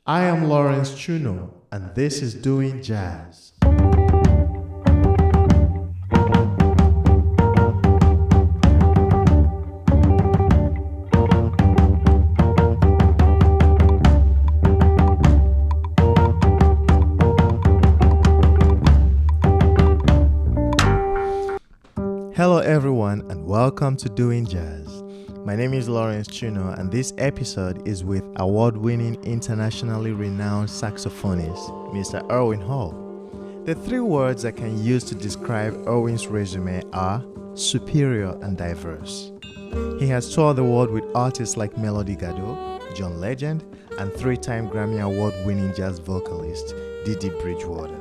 I am Lawrence Chuno, and this is Doing Jazz. Hello everyone, and welcome to Doing Jazz. My name is Lawrence Chuno, and this episode is with award-winning, internationally renowned saxophonist, Mr. Irwin Hall. The three words I can use to describe Irwin's resume are superior and diverse. He has toured the world with artists like Melody Gardot, John Legend, and three-time Grammy award-winning jazz vocalist, Dee Dee Bridgewater.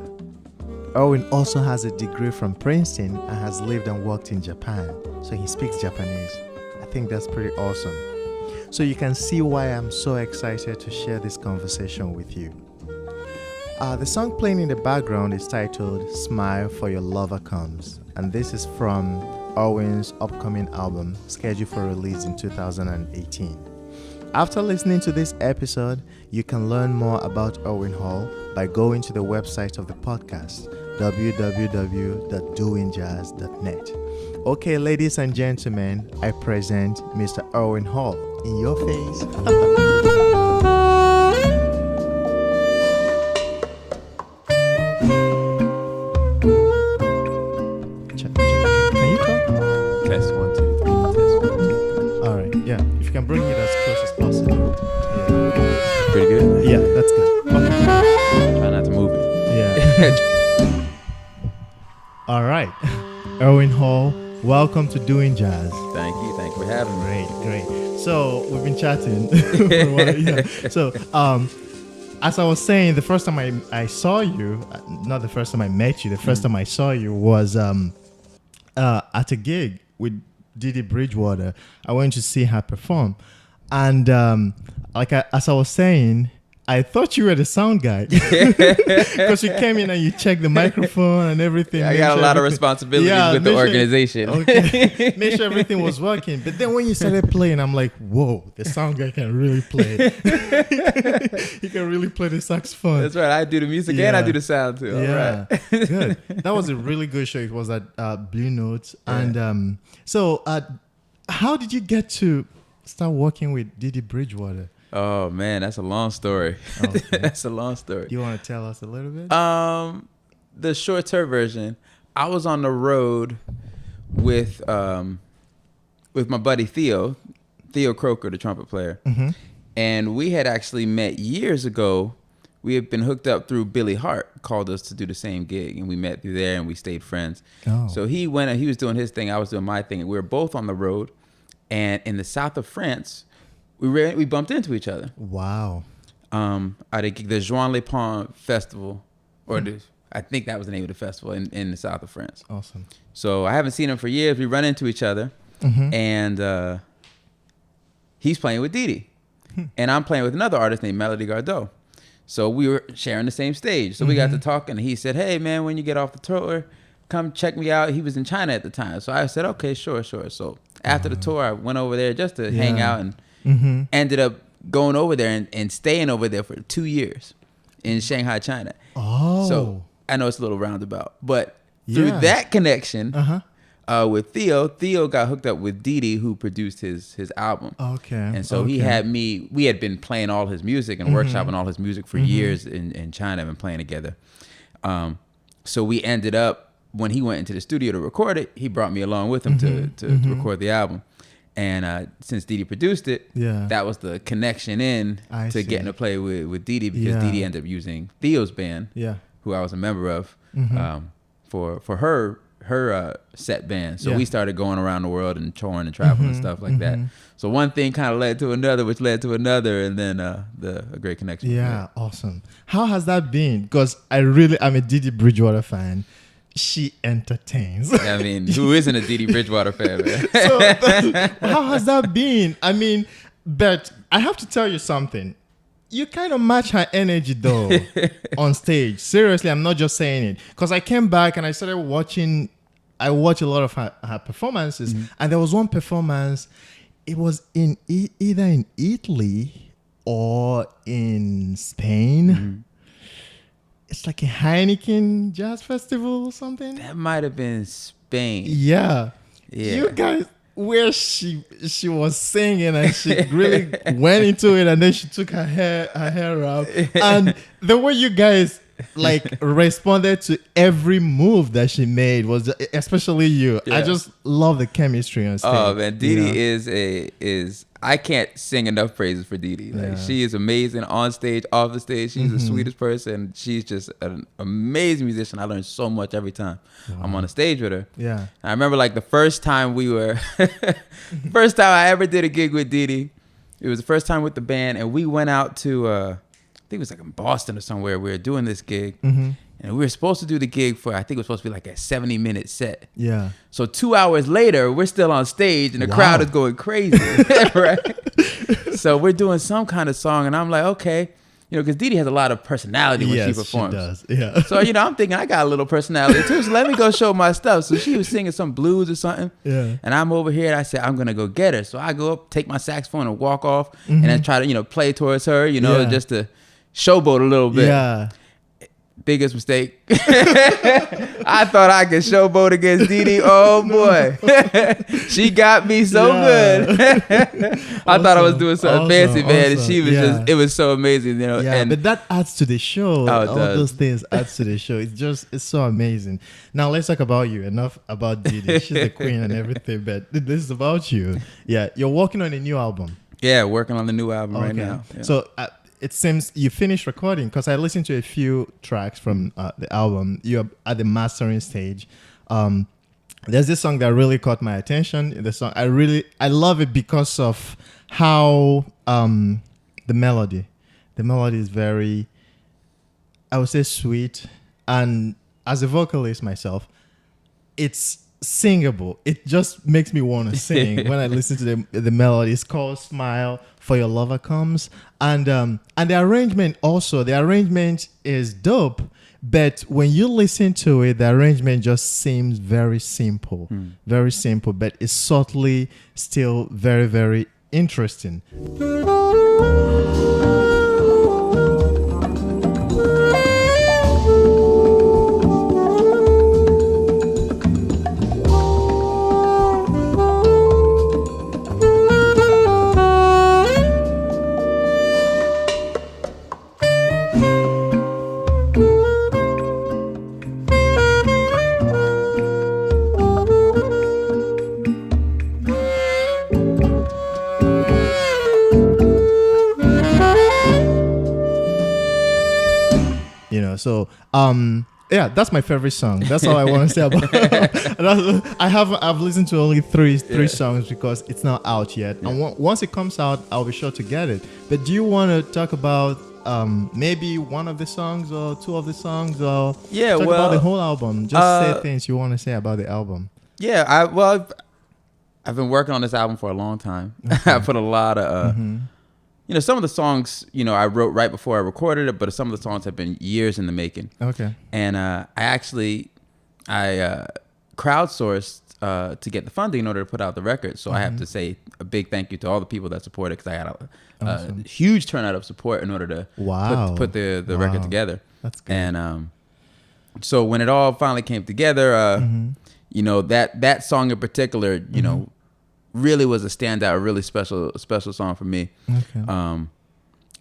Irwin also has a degree from Princeton and has lived and worked in Japan, so he speaks Japanese. I think that's pretty awesome. So you can see why I'm so excited to share this conversation with you. The song playing in the background is titled Smile for Your Lover Comes, and this is from Irwin's upcoming album scheduled for release in 2018. After listening to this episode, you can learn more about Irwin Hall by going to the website of the podcast, www.doingjazz.net. Okay, ladies and gentlemen, I present Mr. Irwin Hall in your face. Can you talk? Test 1, 2, 3. Test 1, 2, 3. All right, yeah. If you can bring it as close as possible. Yeah. Pretty good? Yeah, that's good. Okay. Try not to move it. Yeah. All right. Irwin Hall, welcome to Doing Jazz. Thank you for having me. Great. So we've been chatting. For a while, yeah. So as I was saying, the first time I saw you, not the first time I met you, the first time I saw you was at a gig with Dee Dee Bridgewater. I went to see her perform, and as I was saying, I thought you were the sound guy because you came in and you checked the microphone and everything. I got a lot of responsibilities with the organization. Okay. Make sure everything was working. But then when you started playing, I'm like, whoa, the sound guy can really play. He can really play the saxophone. That's right. I do the music and I do the sound too. Yeah. Right. Good. That was a really good show. It was at Blue Note. Yeah. And so how did you get to start working with Dee Dee Bridgewater? Oh man, that's a long story. Okay. That's a long story. You want to tell us a little bit? The short-term version. I was on the road with my buddy Theo Croker, the trumpet player, and we had actually met years ago. We had been hooked up through Billy Hart, called us to do the same gig, and we met through there, and we stayed friends. Oh. So he went and he was doing his thing, I was doing my thing, and we were both on the road. And in the south of France, we bumped into each other. Wow. At the Juan Le Pont Festival, I think that was the name of the festival in the south of France. Awesome. So I haven't seen him for years. We run into each other, and he's playing with Dee Dee, and I'm playing with another artist named Melody Gardot. So we were sharing the same stage. So we got to talking, and he said, "Hey man, when you get off the tour, come check me out." He was in China at the time, so I said, "Okay, sure." So after the tour, I went over there just to hang out and. Ended up going over there and staying over there for 2 years in Shanghai, China. Oh. So I know it's a little roundabout, but through that connection with Theo got hooked up with Dee Dee, who produced his album. Okay. And so he had me, we had been playing all his music and workshopping all his music for years in China and playing together. So we ended up, when he went into the studio to record it, he brought me along with him to record the album. And since Dee Dee produced it, that was the connection getting to play with Dee Dee, because Dee Dee ended up using Theo's band, who I was a member of, for her set band. So we started going around the world and touring and traveling and stuff like that. So one thing kind of led to another, which led to another, and then a great connection. Yeah, awesome. How has that been? Because I'm a Dee Dee Bridgewater fan. She entertains. I mean, who isn't a Dee Dee Bridgewater fan, man? So how has that been? I mean, but I have to tell you something. You kind of match her energy though on stage. Seriously, I'm not just saying it. Because I came back and I started watching. I watch a lot of her performances, and there was one performance. It was in either in Italy or in Spain. Mm-hmm. It's like a Heineken Jazz Festival or something. That might have been Spain. Yeah. You guys, where she was singing and she really went into it, and then she took her hair out, and the way you guys like responded to every move that she made was, especially you. I just love the chemistry on stage. Oh man, Dee Dee is I can't sing enough praises for Dee Dee. Like she is amazing on stage, off the stage. She's the sweetest person. She's just an amazing musician. I learn so much every time I'm on the stage with her. Yeah. I remember like the first time first time I ever did a gig with Dee Dee. It was the first time with the band, and we went out to I think it was like in Boston or somewhere. We were doing this gig. And we were supposed to do the gig for, I think it was supposed to be like a 70-minute set. Yeah. So 2 hours later, we're still on stage and the crowd is going crazy. Right? So we're doing some kind of song, and I'm like, okay. You know, because Dee Dee has a lot of personality when she performs. She does. Yeah. So, you know, I'm thinking I got a little personality too. So let me go show my stuff. So she was singing some blues or something. Yeah. And I'm over here and I said, I'm going to go get her. So I go up, take my saxophone and walk off and then try to, you know, play towards her, you know, just to showboat a little bit. Yeah. Biggest mistake. I thought I could showboat against Dee Dee. Oh boy, she got me so good. I thought I was doing something fancy, man, and she was just—it was so amazing, you know. Yeah, and, but that adds to the show. All those things adds to the show. It's so amazing. Now let's talk about you. Enough about Dee Dee. She's the queen and everything, but this is about you. Yeah, you're working on a new album. Yeah, working on the new album right now. Yeah. So. It seems you finished recording, because I listened to a few tracks from the album. You're at the mastering stage. There's this song that really caught my attention. The song I love it because of how the melody is very, I would say, sweet, and as a vocalist myself, it's singable. It just makes me want to sing when I listen to the melody. It's called "Smile for Your Lover Comes," and the arrangement is dope. But when you listen to it, the arrangement just seems very simple, but it's subtly still very, very interesting. So, yeah, that's my favorite song. That's all I want to say about it. I've listened to only three songs because it's not out yet. Yeah. And once it comes out, I'll be sure to get it. But do you want to talk about maybe one of the songs or two of the songs, or talk about the whole album? Just say things you want to say about the album. Yeah, I've been working on this album for a long time. Okay. I put a lot of... You know, some of the songs, you know, I wrote right before I recorded it, but some of the songs have been years in the making. Okay. And I crowdsourced to get the funding in order to put out the record. So I have to say a big thank you to all the people that supported, because I had a huge turnout of support in order to put the record together. That's good. And so when it all finally came together, you know, that song in particular, you know, really was a standout, a really special song for me. Okay. And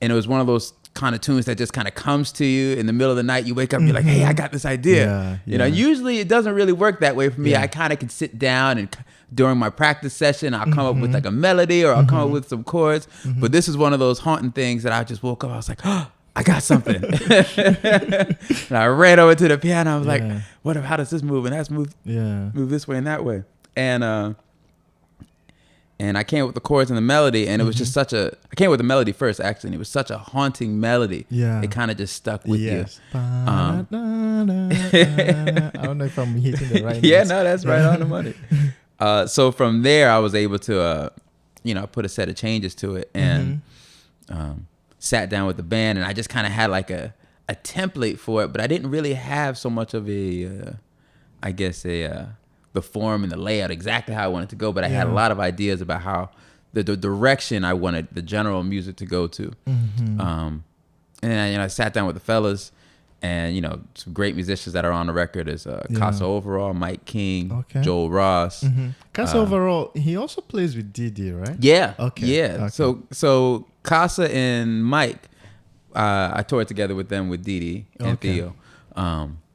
it was one of those kind of tunes that just kind of comes to you in the middle of the night. You wake up and you're like, hey, I got this idea. Yeah, you know, usually it doesn't really work that way for me. I kind of can sit down and during my practice session, I'll come up with like a melody, or I'll come up with some chords. But this is one of those haunting things that I just woke up, I was like, oh, I got something. And I ran over to the piano. I was like, how does this move? And that's move this way and that way. And I came up with the chords and the melody, and it was just I came up with the melody first, actually, and it was such a haunting melody. Yeah. It kind of just stuck with you. I don't know if I'm hitting the right notes. No, that's right on the money. So from there, I was able to, you know, put a set of changes to it, and sat down with the band, and I just kind of had like a template for it, but I didn't really have so much of the form and the layout exactly how I wanted to go, but I had a lot of ideas about how the direction I wanted the general music to go to. And I sat down with the fellas, and some great musicians that are on the record is Casa Overall, Mike King, Joel Ross. Casa Overall, he also plays with Dee Dee, right? Yeah. Okay. Yeah. Okay. So Casa and Mike, I toured together with them with Dee Dee and Theo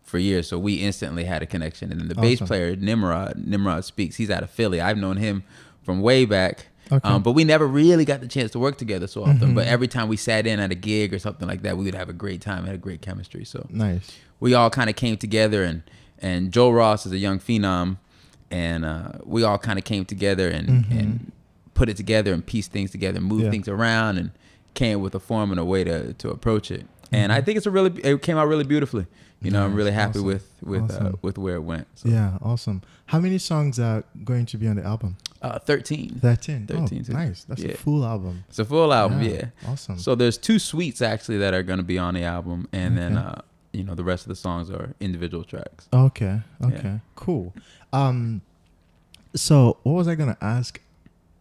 for years. So we instantly had a connection. And then the bass player, Nimrod Speaks, he's out of Philly. I've known him from way back. But we never really got the chance to work together so often. But every time we sat in at a gig or something like that, we would have a great time, had a great chemistry. So nice. We all kind of came together, and Joe Ross is a young phenom, and we all kind of came together and put it together and pieced things together, moved things around, and came with a form and a way to approach it. And I think it came out really beautifully. I'm really happy with where it went. So. Yeah, awesome. How many songs are going to be on the album? 13. 13. 13. Oh, nice. That's a full album. It's a full album, yeah. Awesome. So there's 2 suites actually that are going to be on the album, and then the rest of the songs are individual tracks. Okay. Cool. So what was I gonna ask?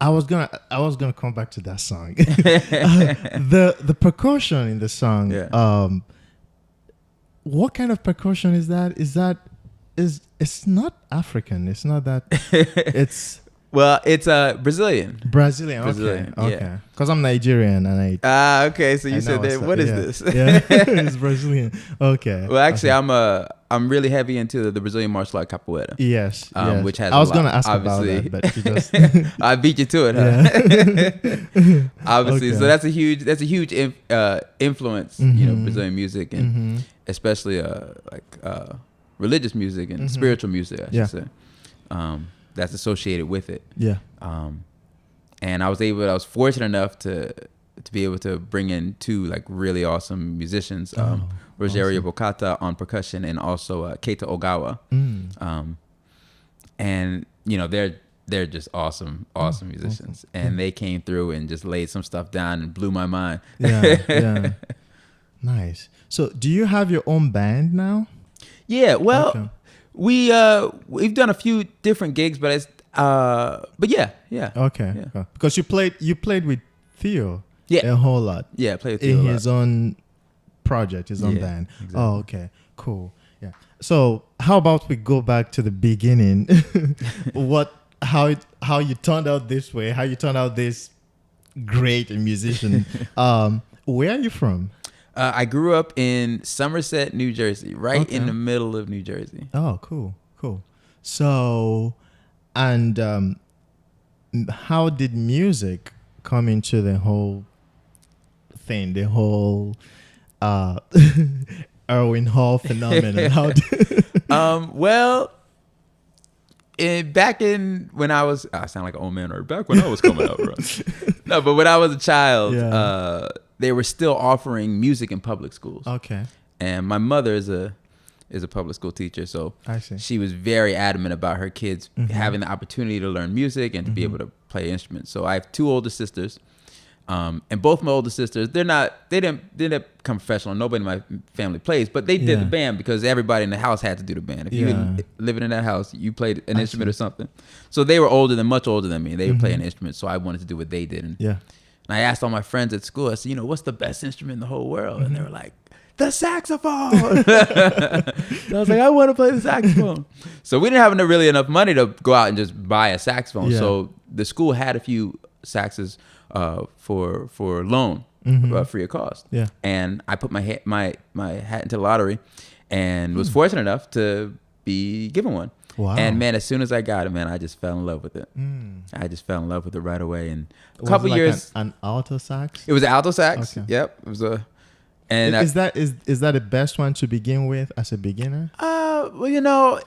I was gonna come back to that song. The percussion in the song. Yeah. What kind of percussion is that? It's not African. It's not that. It's well, it's Brazilian. Brazilian. Okay. Yeah. Because I'm Nigerian and I. Okay. So you said that. What is this? Yeah, it's Brazilian. Okay. Well, actually, I'm really heavy into the Brazilian martial art capoeira. Yes. Which has I was gonna ask about that, but you just. I beat you to it, huh? Obviously, so that's a huge influence. Brazilian music and especially religious music and spiritual music, I should say. That's associated with it. Yeah. And I was fortunate enough to be able to bring in 2 really awesome musicians, Rogerio Bocata on percussion and also Keita Ogawa. And they're just awesome musicians. And they came through and just laid some stuff down and blew my mind. Yeah. Nice. So do you have your own band now? Yeah, well, we've done a few different gigs, but yeah. Okay. Yeah. Because you played with Theo a whole lot. Yeah, I played with Theo in his own project, his own band. Exactly. Oh, okay. Cool. Yeah. So how about we go back to the beginning? How you turned out this way, how you turned out this great musician. Where are you from? I grew up in Somerset, New Jersey, right in the middle of New Jersey. Oh, cool. So, and how did music come into the whole thing, the whole Irwin Hall phenomenon? Back in when I was, I sound like an old man, or back when I was coming up, right? No, but when I was a child, they were still offering music in public schools. Okay. And my mother is a public school teacher, so I see. She was very adamant about her kids having the opportunity to learn music and to be able to play instruments. So I have 2 older sisters, and both my older sisters, they didn't become professional. Nobody in my family plays, but they did the band because everybody in the house had to do the band. If you were living in that house, you played an instrument or something. So they were much older than me. They would play an instrument, so I wanted to do what they did. And I asked all my friends at school, I said, what's the best instrument in the whole world? And they were like, the saxophone. I was like, I want to play the saxophone. So we didn't have really enough money to go out and just buy a saxophone. So the school had a few saxes for loan, free of cost. And I put my hat into the lottery and was fortunate enough to be given one. Wow. And man, as soon as I got it, man, I just fell in love with it. I just fell in love with it right away. And a couple years, an alto sax. It was an alto sax. Okay. Yep. It was a. And is that the best one to begin with as a beginner? Well,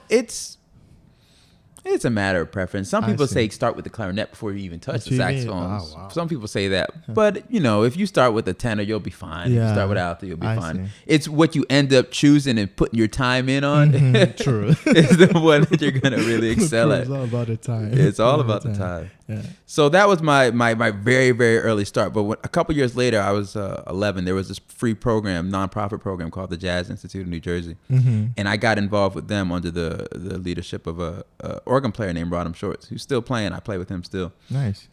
it's a matter of preference. Some people say start with the clarinet before you even touch the saxophone. Oh, wow. Some people say that. But, if you start with the tenor, you'll be fine. If you start with alto, you'll be fine. See. It's what you end up choosing and putting your time in on. True. Is the one that you're going to really excel at. It's all about the time. It's all about the time. Yeah. So that was my very, very early start. But a couple years later, I was 11. There was this free program, nonprofit program called the Jazz Institute of New Jersey. And I got involved with them under the leadership of a organ player named Rodham Shorts, who's still playing. I play with him still. Nice.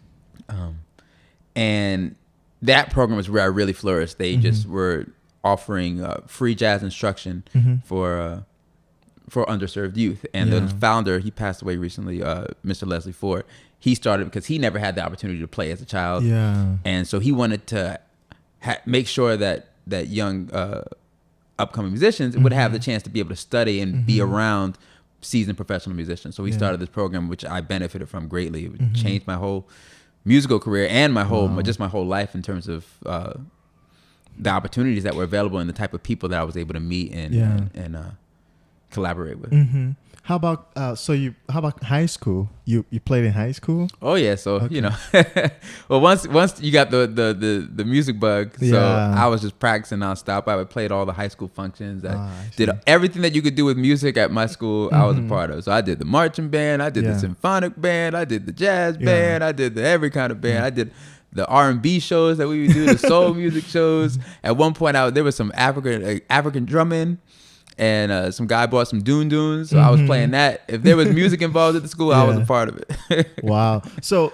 And that program was where I really flourished. They just were offering free jazz instruction for underserved youth. And the founder, he passed away recently, Mr. Leslie Ford. He started because he never had the opportunity to play as a child. Yeah. And so he wanted to make sure that young upcoming musicians would have the chance to be able to study and be around seasoned professional musicians. So he started this program, which I benefited from greatly. It changed my whole musical career and my whole life in terms of the opportunities that were available and the type of people that I was able to meet and collaborate with. How about how about high school? You played in high school? Oh yeah, so you know, well once you got the music bug, so I was just practicing nonstop. I would play at all the high school functions. I did everything that you could do with music at my school. I was a part of. So I did the marching band, I did the symphonic band, I did the jazz band, I did every kind of band. I did the R&B shows that we would do, the soul music shows. At one point, there was some African drumming. And some guy bought some doon-doons, so I was playing that. If there was music involved at the school, I was a part of it. Wow. So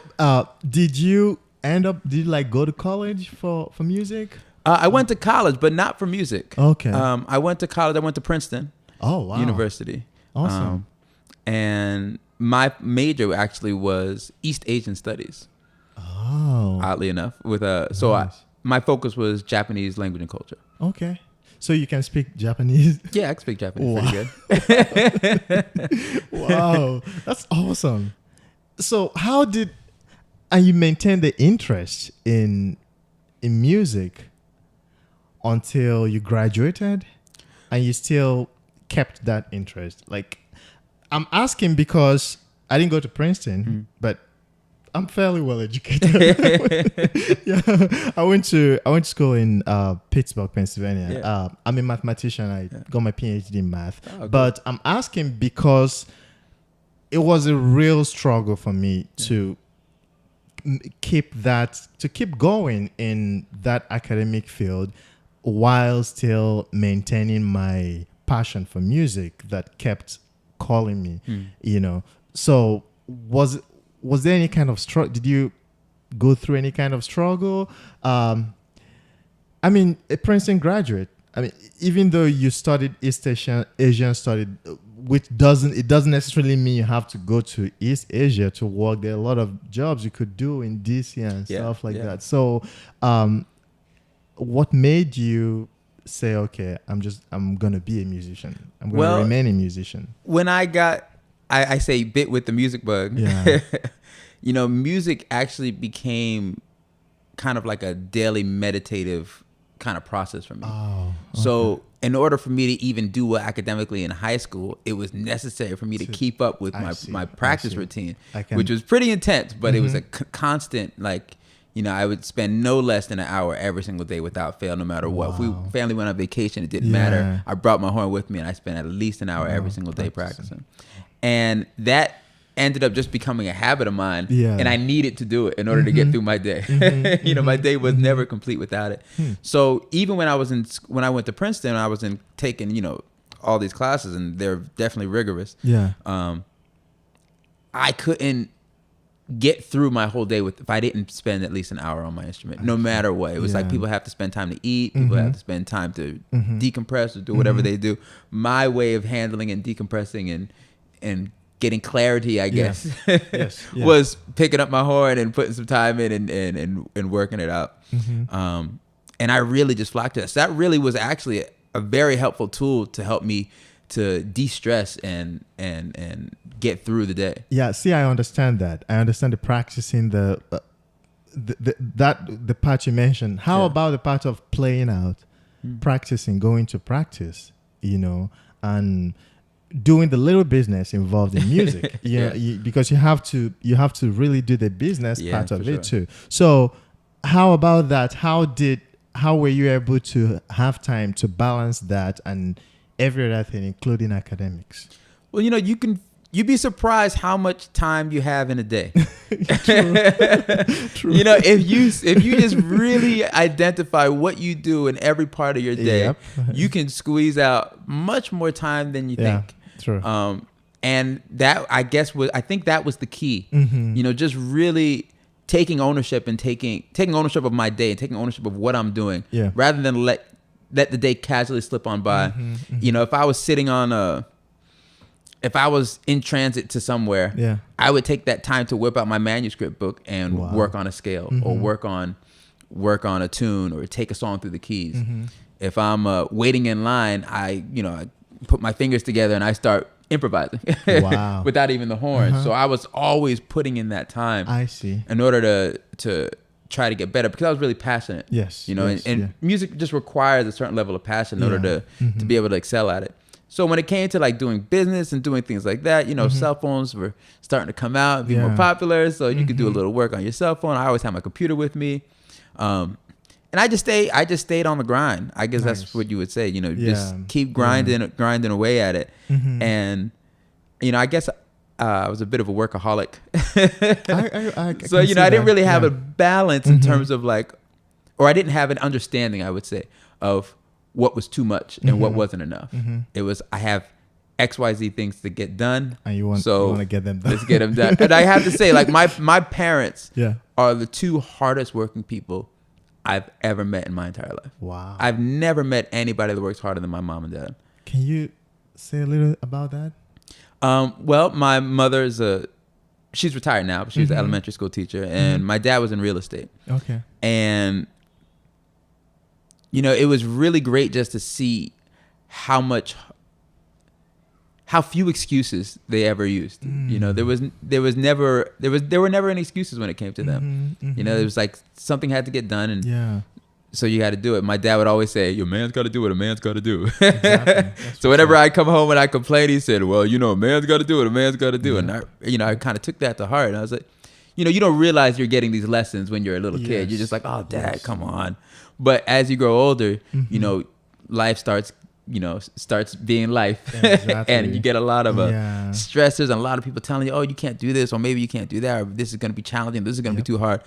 did you go to college for music? I went to college, but not for music. Okay. I went to college. I went to Princeton University. Awesome. And my major actually was East Asian Studies. Oh. Oddly enough. My focus was Japanese language and culture. Okay. So you can speak Japanese? Yeah, I can speak Japanese pretty good. Wow, that's awesome. So and you maintained the interest in music until you graduated, and you still kept that interest? Like, I'm asking because I didn't go to Princeton, but I'm fairly well educated. I went to school in Pittsburgh, Pennsylvania. Yeah. I'm a mathematician. I got my PhD in math. Oh, but I'm asking because it was a real struggle for me to keep going in that academic field while still maintaining my passion for music that kept calling me. You know, so was there any kind of struggle? Did you go through any kind of struggle? I mean, a Princeton graduate. I mean, even though you studied East Asian study, which doesn't necessarily mean you have to go to East Asia to work. There are a lot of jobs you could do in DC and stuff like that. So, what made you say, okay, I'm gonna be a musician. I'm gonna remain a musician? When I say bit with the music bug. Yeah. You know, music actually became kind of like a daily meditative kind of process for me. Oh, okay. So in order for me to even do well academically in high school, it was necessary for me to keep up with my practice routine, which was pretty intense, but it was a constant, like, you know, I would spend no less than an hour every single day without fail, no matter what. Wow. If family went on vacation, it didn't matter. I brought my horn with me and I spent at least an hour every single day practicing. And that ended up just becoming a habit of mine, and I needed to do it in order to get through my day. You know, my day was never complete without it. So even when I went to Princeton, I was taking, you know, all these classes, and they're definitely rigorous. I couldn't get through my whole day if I didn't spend at least an hour on my instrument, no matter what. It was like people have to spend time to eat, people have to spend time to decompress or do whatever they do. My way of handling and decompressing and getting clarity, I guess, was picking up my horn and putting some time in and working it out. And I really just flocked to that. So that really was actually a very helpful tool to help me to de-stress and get through the day. Yeah, see, I understand that. I understand the practicing, the part you mentioned. How about the part of playing out, practicing, going to practice, you know, and doing the little business involved in music, because you have to really do the business part of it too. So how about that? How were you able to have time to balance that and every other thing, including academics? Well, you know, you'd be surprised how much time you have in a day. True. You know, if you just really identify what you do in every part of your day, you can squeeze out much more time than you think. True. And that, I think that was the key. You know, just really taking ownership and taking ownership of my day and taking ownership of what I'm doing, rather than let the day casually slip on by. You know, if I was sitting on if I was in transit to somewhere, I would take that time to whip out my manuscript book and work on a scale or work on a tune or take a song through the keys. If I'm waiting in line, I put my fingers together and I start improvising without even the horns. So I was always putting in that time. I see. In order to try to get better, because I was really passionate. And music just requires a certain level of passion in order to be able to excel at it. So when it came to like doing business and doing things like that, cell phones were starting to come out and be more popular. So you could do a little work on your cell phone. I always had my computer with me. And I just stayed on the grind. I guess that's what you would say, just keep grinding away at it. And, I guess I was a bit of a workaholic. So, I didn't really have a balance in terms of like, or I didn't have an understanding, I would say, of what was too much and what wasn't enough. It was, I have XYZ things to get done. And you want to get them done. Let's get them done. And I have to say, like, my parents are the two hardest working people I've ever met in my entire life. Wow. I've never met anybody that works harder than my mom and dad. Can you say a little about that? Well, my mother she's retired now, but she was an elementary school teacher, and my dad was in real estate. Okay. And, it was really great just to see how few excuses they ever used. There were never any excuses when it came to them. It was like something had to get done, and so you had to do it. My dad would always say, "Your man's got to do what a man's got to do." Exactly. So whenever I come home and I complain, he said, "Well, a man's got to do what a man's got to do." And I kind of took that to heart. And I was like, you don't realize you're getting these lessons when you're a little kid. You're just like, "Oh, Dad, come on." But as you grow older, life starts being life. And you get a lot of stressors and a lot of people telling you, "Oh, you can't do this, or maybe you can't do that, or this is going to be challenging, this is going to be too hard."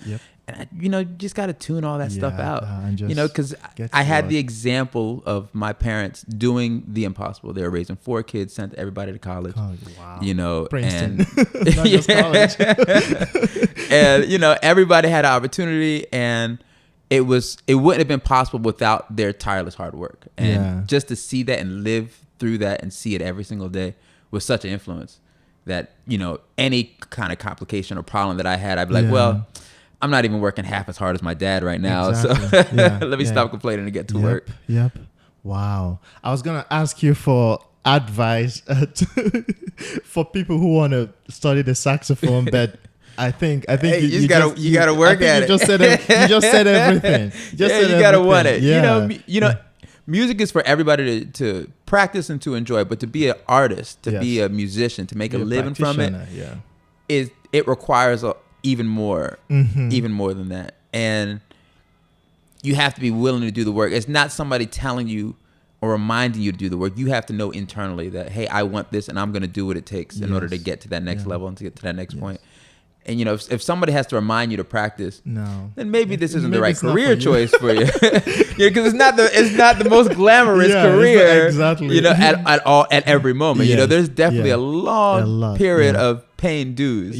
And you just got to tune all that stuff out. Because I had the example of my parents doing the impossible. They were raising 4 kids, sent everybody to college. Wow. Princeton. And not just college. And everybody had an opportunity, and it wouldn't have been possible without their tireless hard work. And just to see that and live through that and see it every single day was such an influence that, any kind of complication or problem that I had, I'd be like, well, I'm not even working half as hard as my dad right now. Exactly. So let me stop complaining and get to work. Wow. I was going to ask you for advice for people who want to study the saxophone, but I think you gotta work at it. You just said everything. You gotta want it. Yeah. Music is for everybody to practice and to enjoy, but to be an artist, to be a musician, to make a living from it, it requires even more than that. And you have to be willing to do the work. It's not somebody telling you or reminding you to do the work. You have to know internally that, hey, I want this, and I'm going to do what it takes in order to get to that next level and to get to that next point. And if somebody has to remind you to practice, then maybe this isn't the right career choice for you. Because it's not the most glamorous career. Exactly. At every moment. There's definitely a long period of paying dues.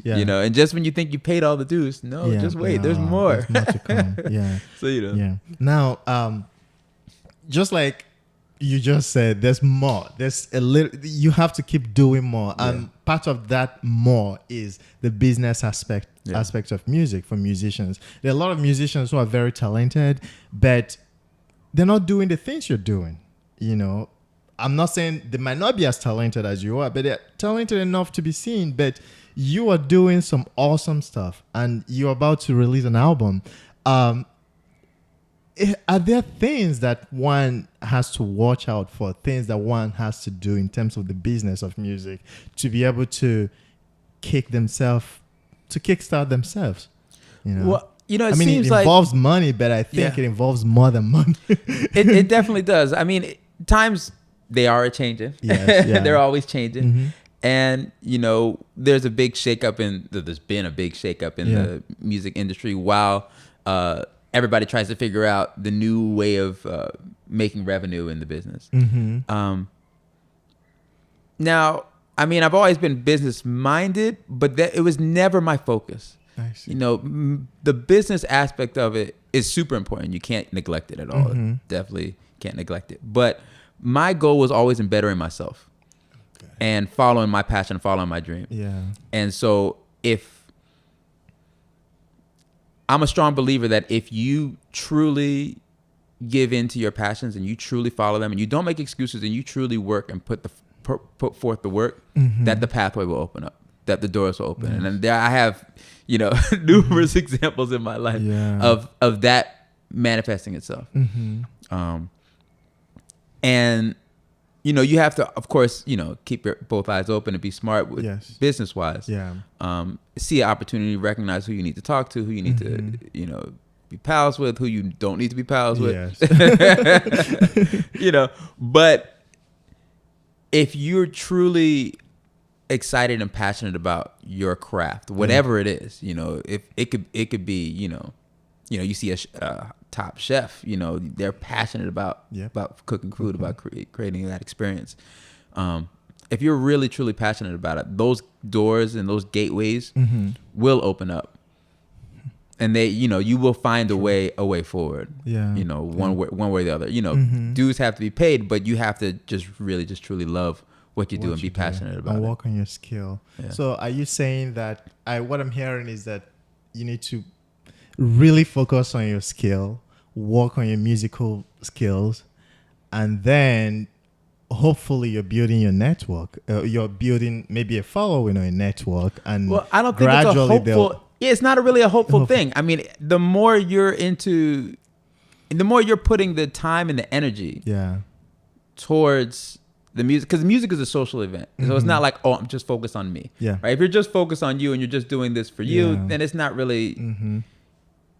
And just when you think you paid all the dues, just wait. There's more. There's more to come. So Now, just like you just said, there's more. There's a little. You have to keep doing more, and part of that more is the business aspect of music for musicians. There are a lot of musicians who are very talented, but they're not doing the things you're doing. I'm not saying they might not be as talented as you are, but they're talented enough to be seen. But you are doing some awesome stuff, and you're about to release an album. Are there things that one has to watch out for, things that one has to do in terms of the business of music to be able to kickstart themselves? Well, it seems it involves money, but I think it involves more than money. It definitely does. I mean, times they are changing. They're always changing. And, there's a big shakeup there's been a big shakeup in the music industry while everybody tries to figure out the new way of making revenue in the business. Now, I mean, I've always been business minded, but it was never my focus. I see. You know, the business aspect of it is super important. You can't neglect it at all. Definitely can't neglect it. But my goal was always in bettering myself and following my passion, following my dream. Yeah. And so I'm a strong believer that if you truly give in to your passions and you truly follow them and you don't make excuses and you truly work and put forth the work, that the pathway will open up, that the doors will open. And then there I have, you know, numerous examples in my life of that manifesting itself. And, you know, you have to, of course, you know, keep your both eyes open and be smart with business wise. Yeah. See an opportunity, recognize who you need to talk to, who you need to, you know, be pals with, who you don't need to be pals with. You know, but if you're truly excited and passionate about your craft, whatever it is, you know, if it could be, you know, you see a top chef, you know, they're passionate about cooking food, about creating that experience. If you're really truly passionate about it, those doors and those gateways will open up, and they, you know, you will find a way forward. Yeah, you know, one way or the other. You know, dues have to be paid, but you have to just truly love what you do and be passionate about it. And work on your skill. Yeah. So, are you saying that what I'm hearing is that you need to really focus on your skill, work on your musical skills, and then hopefully you're building your network. You're building maybe a following or a network, and well, I don't think it's a hopeful. Yeah, it's not really a hopeful thing. I mean, the more you're putting the time and the energy, towards the music, because music is a social event, so it's not like, oh, I'm just focused on me. Yeah, right. If you're just focused on you and you're just doing this for you, then it's not really.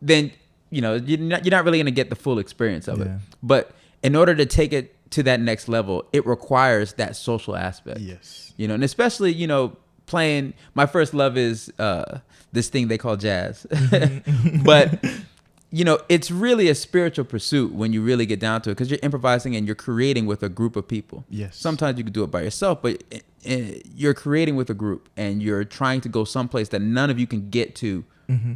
Then, you know, you're not really going to get the full experience of it. But in order to take it to that next level, it requires that social aspect. Yes. You know, and especially, you know, playing, my first love is this thing they call jazz. But, you know, it's really a spiritual pursuit when you really get down to it, because you're improvising and you're creating with a group of people. Yes. Sometimes you can do it by yourself, but you're creating with a group and you're trying to go someplace that none of you can get to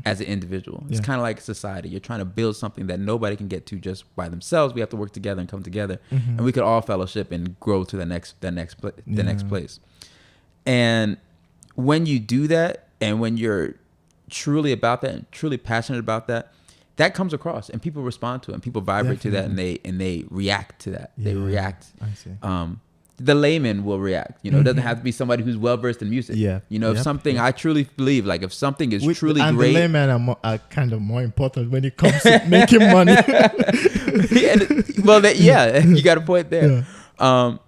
as an individual. It's kind of like society. You're trying to build something that nobody can get to just by themselves. We have to work together and come together, and we could all fellowship and grow to the next place. And when you do that, and when you're truly about that and truly passionate about that, that comes across, and people respond to it, and people vibrate to that, and they react to that. They react. I see. The layman will react. You know, it doesn't have to be somebody who's well versed in music. Yeah. You know, if something, I truly believe, like if something is truly and great, the laymen are kind of more important when it comes to making money. You got a point there. Yeah.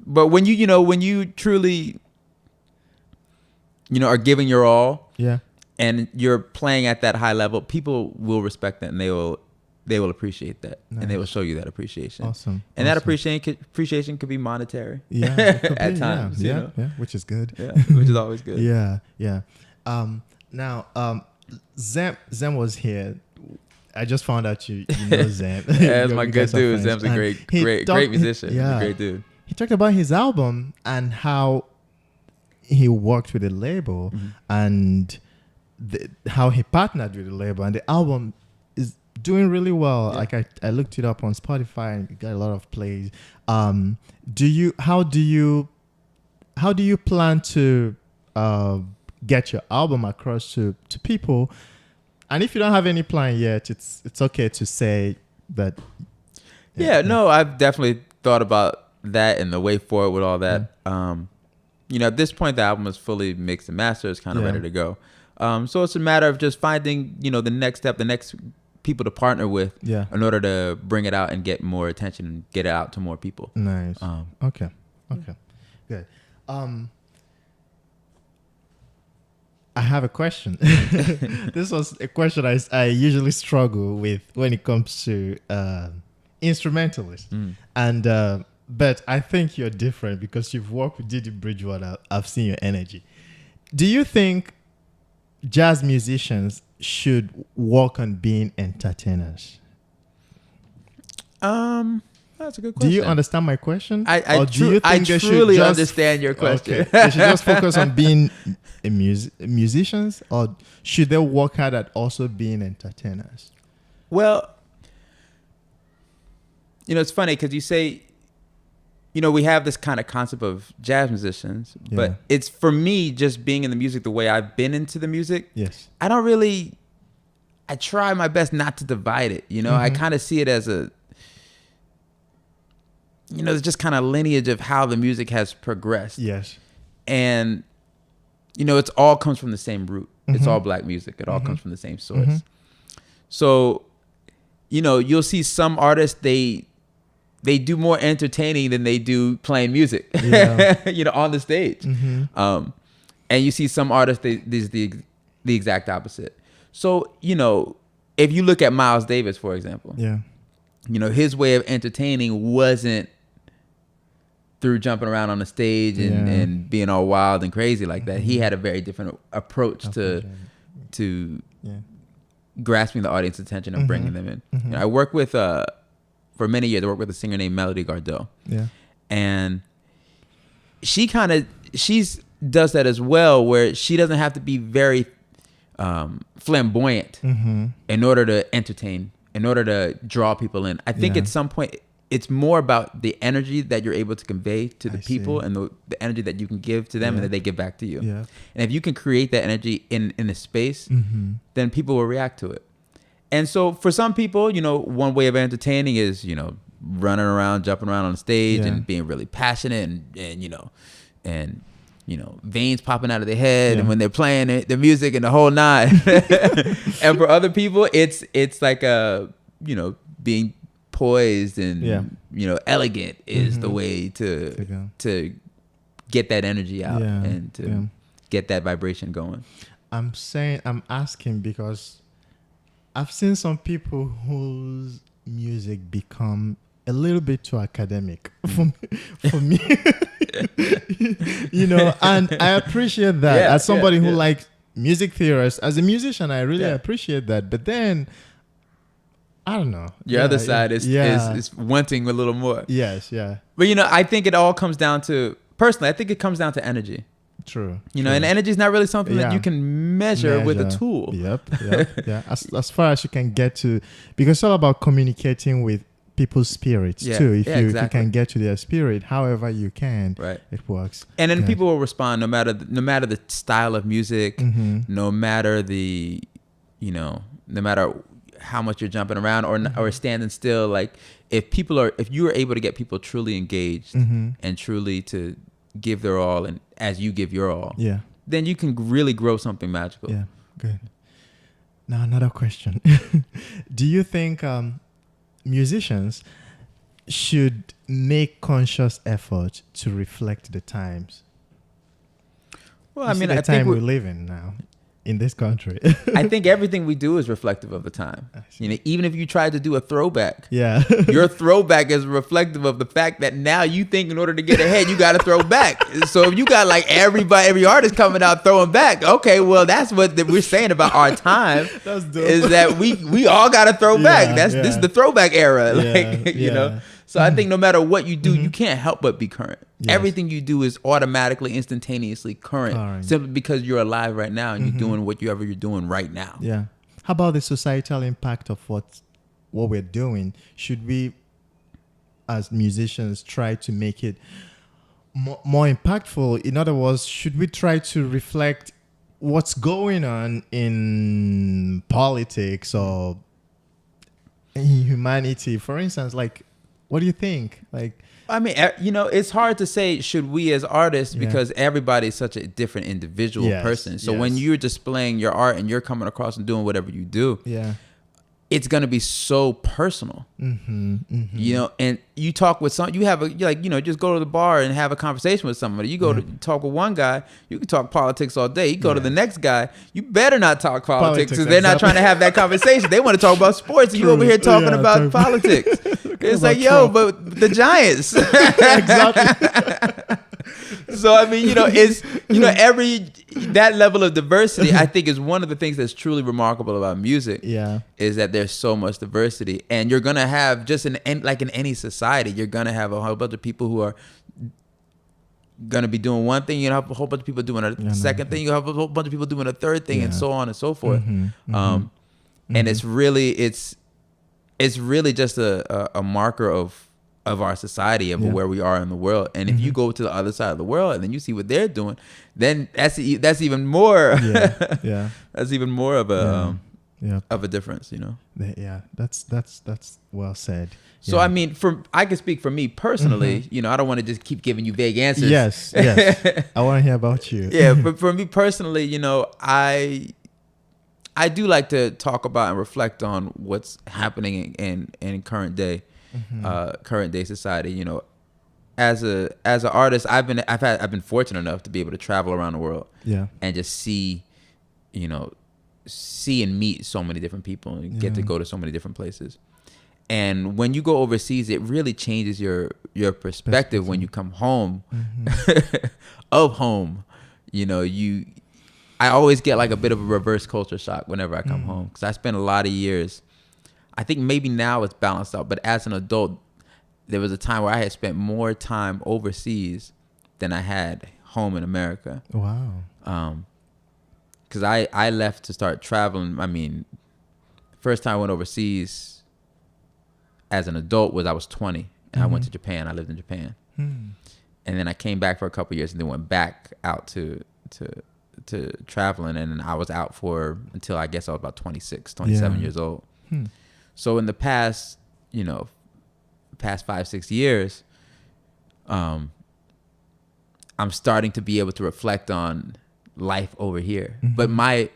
But when you truly, you know, are giving your all. Yeah. And you're playing at that high level, people will respect that, and they will appreciate that, and they will show you that appreciation. Awesome. And that appreciation could be monetary. Yeah, at times. You know? Which is good. Yeah, which is always good. Yeah. Now, Zem was here. I just found out you know Zem. Yeah, that's my good dude. Zem's a great musician. Yeah, he's a great dude. He talked about his album and how he worked with the label and how he partnered with the label, and the album is doing really well. Yeah. Like I looked it up on Spotify and it got a lot of plays. How do you plan to get your album across to people? And if you don't have any plan yet, it's okay to say that. No, I've definitely thought about that and the way forward with all that. You know, at this point, the album is fully mixed and mastered. It's kind of ready to go. So it's a matter of just finding, you know, the next step, the next people to partner with in order to bring it out and get more attention and get it out to more people. Nice. Okay. Good. I have a question. This was a question I usually struggle with when it comes to instrumentalists. And but I think you're different because you've worked with Dee Dee Bridgewater. I've seen your energy. Do you think jazz musicians should work on being entertainers? I That's a good question. Do you understand my question? I truly understand your question. Okay. They should just focus on being musicians, or should they work hard at also being entertainers? Well, it's funny because you say, we have this kind of concept of jazz musicians, but it's, for me, just being in the music the way I've been into the music. Yes. I try my best not to divide it. I kind of see it as it's just kind of lineage of how the music has progressed. Yes. And, it's all comes from the same root. It's all black music. It all comes from the same source. So, you'll see some artists, they do more entertaining than they do playing music, on the stage. And you see some artists, there's the exact opposite. So, if you look at Miles Davis, for example, his way of entertaining wasn't through jumping around on the stage and being all wild and crazy like that. He had a very different approach to grasping the audience attention and bringing them in. I work with, for many years, I worked with a singer named Melody Gardot. Yeah. And she does that as well, where she doesn't have to be very flamboyant in order to entertain, in order to draw people in. I think at some point it's more about the energy that you're able to convey to the people and the energy that you can give to them and that they give back to you. Yeah. And if you can create that energy in a space, then people will react to it. And so for some people, one way of entertaining is, running around, jumping around on the stage and being really passionate and veins popping out of their head and when they're playing the music and the whole nine. And for other people, it's like being poised and elegant is the way to get that energy out and to get that vibration going. I'm asking because I've seen some people whose music become a little bit too academic for me. And I appreciate that as somebody who likes music theorists. As a musician, I really appreciate that. But then, I don't know. Your other side is wanting a little more. Yes, yeah. But, I think it all comes down to, personally, I think it comes down to energy. True. And energy is not really something that you can measure with a tool. Yep. Yeah. As far as you can get to, because it's all about communicating with people's spirits too. If you can get to their spirit, however you can, it works. And then people will respond no matter the style of music, no matter no matter how much you're jumping around or standing still. Like if you are able to get people truly engaged and truly to give their all, and as you give your all, then you can really grow something magical. Yeah, good. Now another question. Do you think musicians should make conscious effort to reflect the times? Well, I think we live in now in this country. I think everything we do is reflective of the time. Even if you try to do a throwback, your throwback is reflective of the fact that now you think in order to get ahead, you got to throw back. So if you got like every artist coming out throwing back, okay, well that's what we're saying about our time. That's dope. Is that we all got to throw back. This is the throwback era, So I think no matter what you do, you can't help but be current. Yes. Everything you do is automatically, instantaneously current, simply because you're alive right now and you're doing whatever you're doing right now. Yeah. How about the societal impact of what we're doing? Should we, as musicians, try to make it more impactful? In other words, should we try to reflect what's going on in politics or in humanity? For instance, what do you think? It's hard to say should we as artists because everybody's such a different individual person. So when you're displaying your art and you're coming across and doing whatever you do, it's going to be so personal. And you talk with just go to the bar and have a conversation with somebody. You go to talk with one guy, you can talk politics all day. You go to the next guy, you better not talk politics because they're not trying to have that conversation. They want to talk about sports and you over here talking about politics. It's like, but the Giants. Exactly. So I mean, it's that level of diversity, I think, is one of the things that's truly remarkable about music. Yeah, is that there's so much diversity, and you're gonna have just like in any society, you're gonna have a whole bunch of people who are gonna be doing one thing. You have a whole bunch of people doing a second thing. You have a whole bunch of people doing a third thing, and so on and so forth. And it's really just a marker of our society, of where we are in the world. And if you go to the other side of the world and then you see what they're doing, then that's even more. That's even more of a of a difference, Yeah, that's well said. So I mean, I can speak for me personally. I don't want to just keep giving you vague answers. Yes. I want to hear about you. Yeah, but for me personally, I do like to talk about and reflect on what's happening in current day society. As an artist, I've been fortunate enough to be able to travel around the world. Yeah. And just see and meet so many different people and get to go to so many different places. And when you go overseas, it really changes your perspective when you come home of home. I always get like a bit of a reverse culture shock whenever I come home, because I spent a lot of years. I think maybe now it's balanced out, but as an adult, there was a time where I had spent more time overseas than I had home in America. Wow. Because I left to start traveling. I mean, first time I went overseas as an adult was I was 20, and I went to Japan. I lived in Japan. And then I came back for a couple of years and then went back out to traveling, and I was out until I guess I was about 26, 27 years old. So in the past 5-6 years, I'm starting to be able to reflect on life over here. But my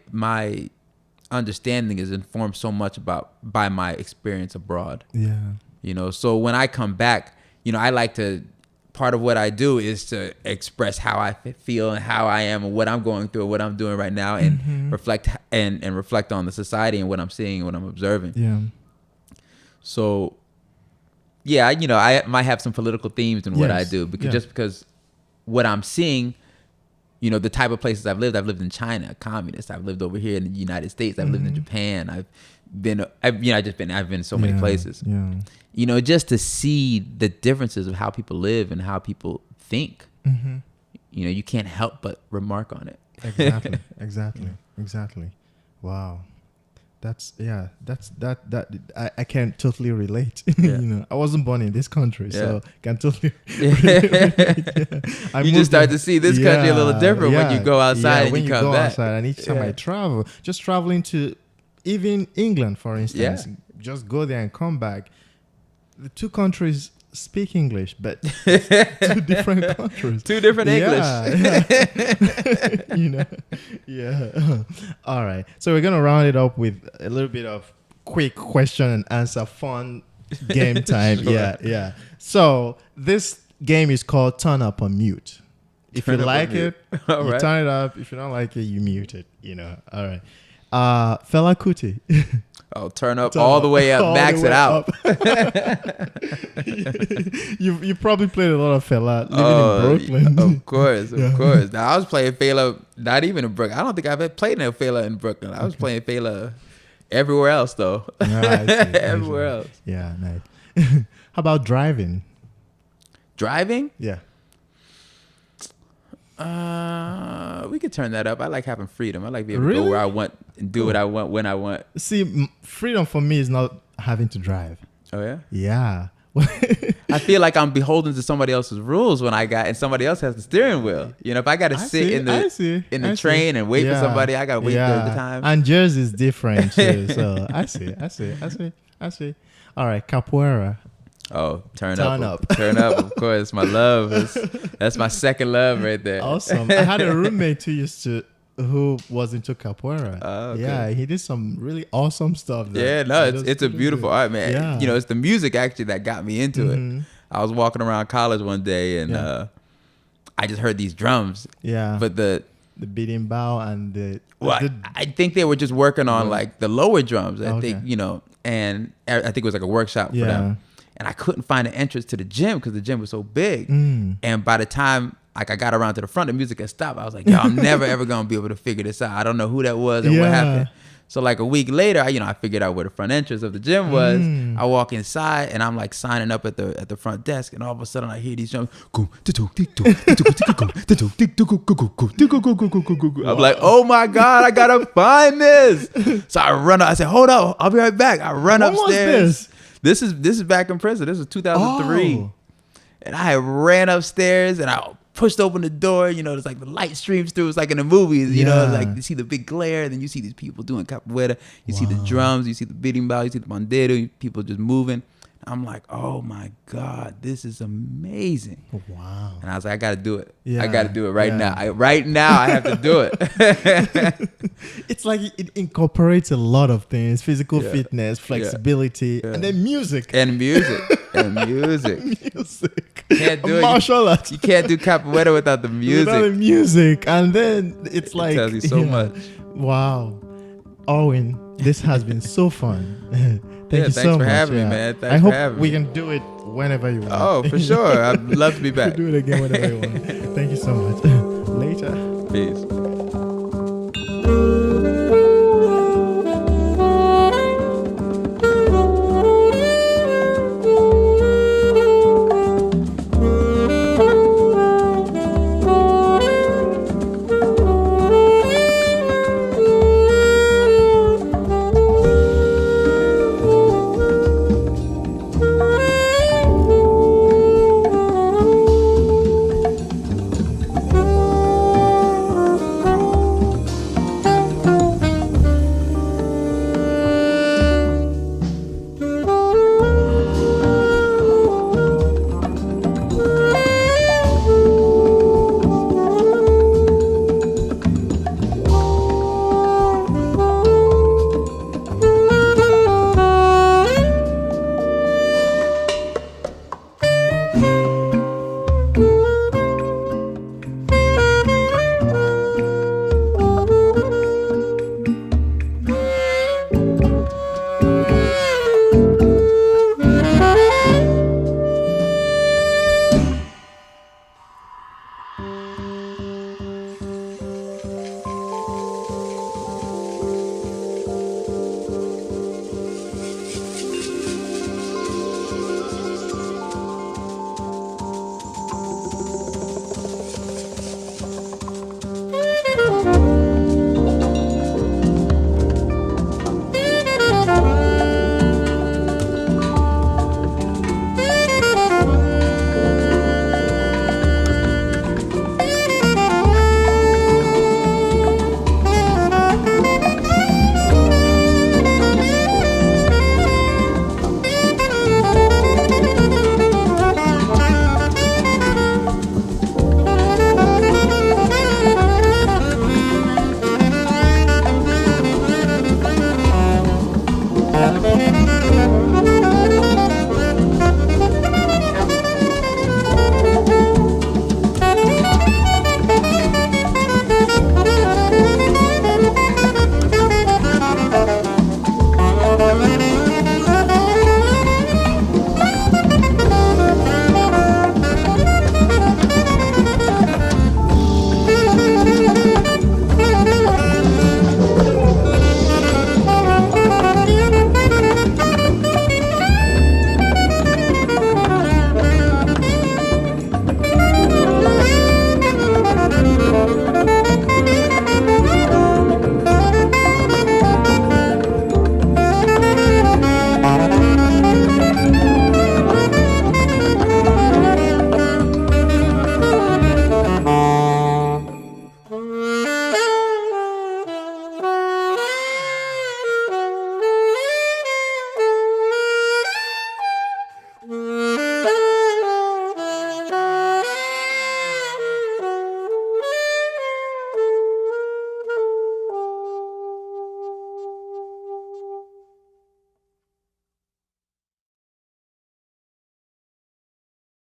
understanding is informed so much by my experience abroad. So when I come back, I like to, part of what I do is to express how I feel and how I am and what I'm going through and what I'm doing right now, and reflect on the society and what I'm seeing and what I'm observing. So I might have some political themes in what I do, because what I'm seeing, the type of places I've lived in China, communist. I've lived over here in the United States. I've lived in Japan. I've been in so many places. Just to see the differences of how people live and how people think. You can't help but remark on it. Exactly. Wow. I can totally relate. I wasn't born in this country, so can totally relate. You just start to see this country a little different when you go outside and you come back. Outside, and each time I travel, just traveling to even England, for instance, just go there and come back. The two countries speak English, but two different countries. Two different English. All right. So we're gonna round it up with a little bit of quick question and answer, fun game time. Sure. So this game is called Turn Up or Mute. If you like it, you turn it up. If you don't like it, you mute it. All right. Fela Kuti. Oh, turn up all the way up, max it out. You probably played a lot of Fela living in Brooklyn. Of course. Now, I was playing Fela, not even in Brooklyn. I don't think I've ever played no Fela in Brooklyn. I was playing Fela everywhere else, though. Everywhere else. Yeah, nice. How about driving? Driving? Yeah. We could turn that up. I like having freedom. I like being able to go where I want and do what I want when I want. See, freedom for me is not having to drive. Oh yeah? Yeah. I feel like I'm beholden to somebody else's rules and somebody else has the steering wheel. If I got to sit in the train and wait for somebody, I got to wait the time. And yours is different too. So I see. All right, Capoeira. Oh, turn up, of course. My love that's my second love right there. Awesome. I had a roommate who was into Capoeira. Oh, okay. Yeah, he did some really awesome stuff there. Yeah, no, it's a beautiful art, man. Yeah. It's the music actually that got me into it. I was walking around college one day and I just heard these drums. Yeah. But the beating bow and I think they were just working on like the lower drums. I think, and I think it was like a workshop for them. And I couldn't find an entrance to the gym because the gym was so big. And by the time like I got around to the front, the music had stopped. I was like, yo, I'm never ever gonna be able to figure this out. I don't know who that was and what happened. So like a week later, I figured out where the front entrance of the gym was. I walk inside and I'm like signing up at the front desk, and all of a sudden I hear these drums. I'm like, oh my God, I gotta find this. So I run up. I said, hold up, I'll be right back. I run upstairs. This is back in Princeton. This was 2003, and I ran upstairs and I pushed open the door. There's like the light streams through. It's like in the movies. Like you see the big glare, and then you see these people doing capoeira. You see the drums, you see the berimbau, you see the bandeira, people just moving. I'm like, oh my God, this is amazing. Wow. And I was like, I got to do it. I got to do it right now. Right now, I have to do it. It's like it incorporates a lot of things: physical fitness, flexibility, and then music. Music. Can't do martial arts. You can't do capoeira without the music. Without the music, and then it's like tells you so much. Wow, Irwin, this has been so fun. Thank you so much. Thanks for having me, man. I hope we can do it whenever you want. Oh, for sure. I'd love to be back. Do it again whenever you want. Thank you so much. Later. Peace.